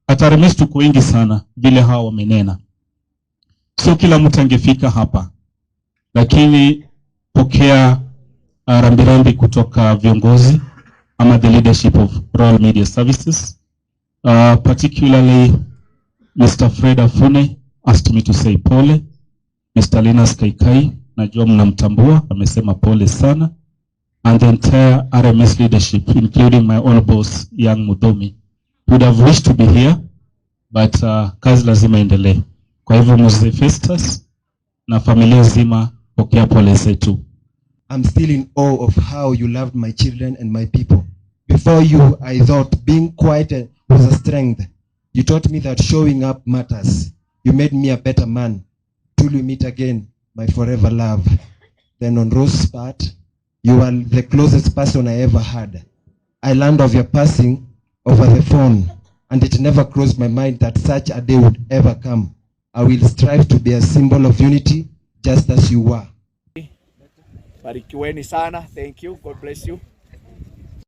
Hata RMS tuko wengi sana vile hawa wamenena. Sio kila mtu angefika hapa. Lakini pokea rambirambi kutoka viongozi ama the leadership of Royal Media Services. Particularly Mr. Fred Afune asked me to say pole. Mr. Linus Kaikai, najua mnamtambua, amesema pole sana. And the entire RMS leadership, including my own boss, Young Mudomi, would have wished to be here, but kazi lazima endelee. Kwa hivyo Mzee Festus na familia nzima pokea pole zetu. I'm still in awe of how you loved my children and my people. Before you, I thought being quiet was a strength. You taught me that showing up matters. You made me a better man. Till we meet again, my forever love. Then on Rose's part, you are the closest person I ever had. I learned of your passing over the phone, and it never crossed my mind that such a day would ever come. I will strive to be a symbol of unity, just as you were. Barikiweni sana. Thank you. God bless you.